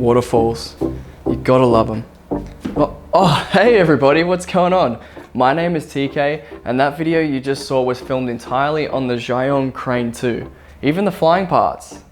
Waterfalls. You gotta love them. Oh, hey everybody, what's going on? My name is TK, and that video you just saw was filmed entirely on the Zhiyun Crane 2. Even the flying parts.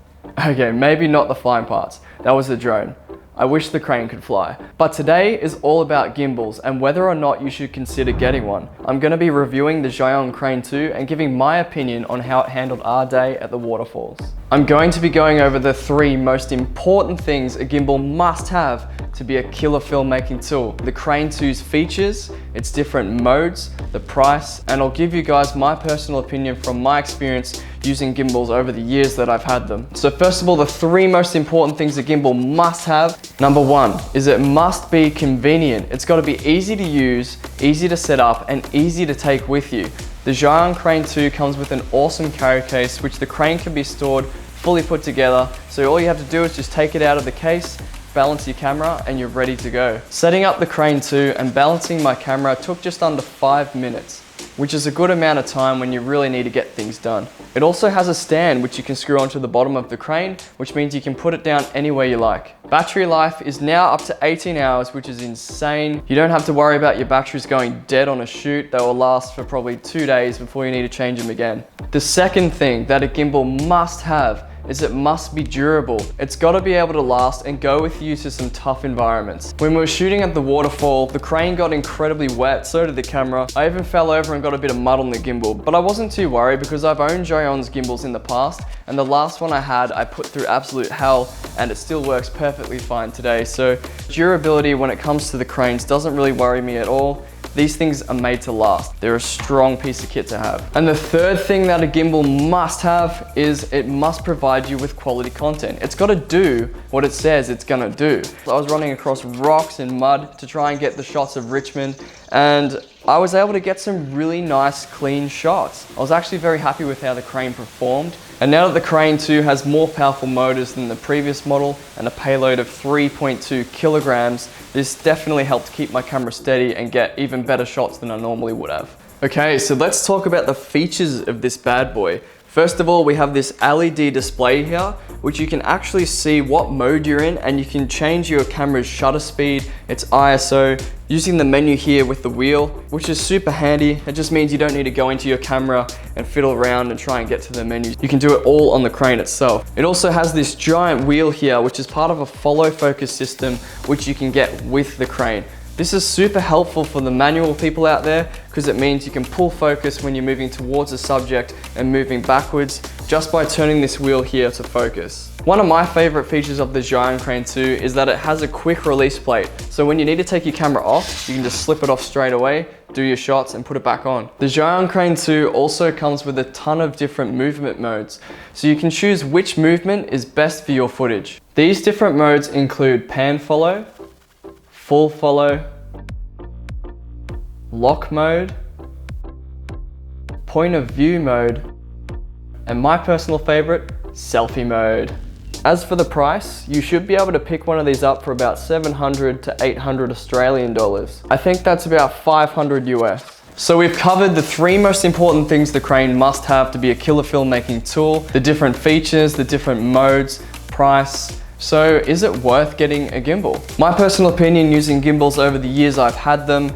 Okay, maybe not the flying parts. That was a drone. I wish the crane could fly. But today is all about gimbals and whether or not you should consider getting one. I'm going to be reviewing the Zhiyun Crane 2 and giving my opinion on how it handled our day at the waterfalls. I'm going to be going over the 3 most important things a gimbal must have to be a killer filmmaking tool. The Crane 2's features, its different modes, the price, and I'll give you guys my personal opinion from my experience using gimbals over the years that I've had them. So first of all, the 3 most important things a gimbal must have. Number 1 is it must be convenient. It's got to be easy to use, easy to set up, and easy to take with you. The Zhiyun Crane 2 comes with an awesome carry case, which the crane can be stored fully put together. So all you have to do is just take it out of the case, balance your camera, and you're ready to go. Setting up the Crane 2 and balancing my camera took just under 5 minutes, which is a good amount of time when you really need to get things done. It also has a stand which you can screw onto the bottom of the crane, which means you can put it down anywhere you like. Battery life is now up to 18 hours, which is insane. You don't have to worry about your batteries going dead on a shoot. They will last for probably 2 days before you need to change them again. The second thing that a gimbal must have is it must be durable. It's got to be able to last and go with you to some tough environments. When we were shooting at the waterfall, the crane got incredibly wet, so did the camera. I even fell over and got a bit of mud on the gimbal, but I wasn't too worried because I've owned Zhiyun's gimbals in the past, and the last one I had, I put through absolute hell, and it still works perfectly fine today. So durability when it comes to the cranes doesn't really worry me at all. These things are made to last. They're a strong piece of kit to have. And the third thing that a gimbal must have is it must provide you with quality content. It's got to do what it says it's gonna do. I was running across rocks and mud to try and get the shots of Richmond, and I was able to get some really nice, clean shots. I was actually very happy with how the crane performed. And now that the Crane 2 has more powerful motors than the previous model and a payload of 3.2 kilograms, this definitely helped keep my camera steady and get even better shots than I normally would have. Okay, so let's talk about the features of this bad boy. First of all, we have this LED display here, which you can actually see what mode you're in, and you can change your camera's shutter speed, its ISO, using the menu here with the wheel, which is super handy. It just means you don't need to go into your camera and fiddle around and try and get to the menus. You can do it all on the crane itself. It also has this giant wheel here, which is part of a follow focus system, which you can get with the crane. This is super helpful for the manual people out there because it means you can pull focus when you're moving towards a subject and moving backwards just by turning this wheel here to focus. One of my favorite features of the Zhiyun Crane 2 is that it has a quick release plate. So when you need to take your camera off, you can just slip it off straight away, do your shots and put it back on. The Zhiyun Crane 2 also comes with a ton of different movement modes. So you can choose which movement is best for your footage. These different modes include pan follow, full follow, lock mode, point of view mode, and my personal favorite, selfie mode. As for the price, you should be able to pick one of these up for about 700 to 800 Australian dollars. I think that's about 500 US. So we've covered the 3 most important things the crane must have to be a killer filmmaking tool, the different features, the different modes, price. So is it worth getting a gimbal? My personal opinion using gimbals over the years I've had them,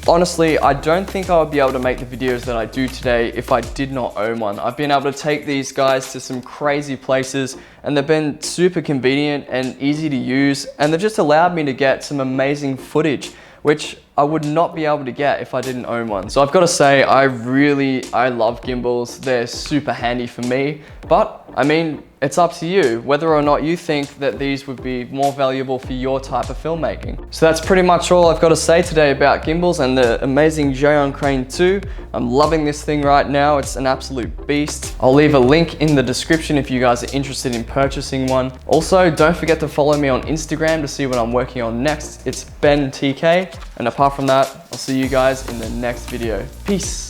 honestly, I don't think I would be able to make the videos that I do today if I did not own one. I've been able to take these guys to some crazy places, and they've been super convenient and easy to use, and they've just allowed me to get some amazing footage, which I would not be able to get if I didn't own one. So I've got to say, I love gimbals. They're super handy for me, but I mean, it's up to you whether or not you think that these would be more valuable for your type of filmmaking. So that's pretty much all I've got to say today about gimbals and the amazing Zhiyun Crane 2. I'm loving this thing right now. It's an absolute beast. I'll leave a link in the description if you guys are interested in purchasing one. Also, don't forget to follow me on Instagram to see what I'm working on next. It's Benn TK. And apart from that, I'll see you guys in the next video. Peace.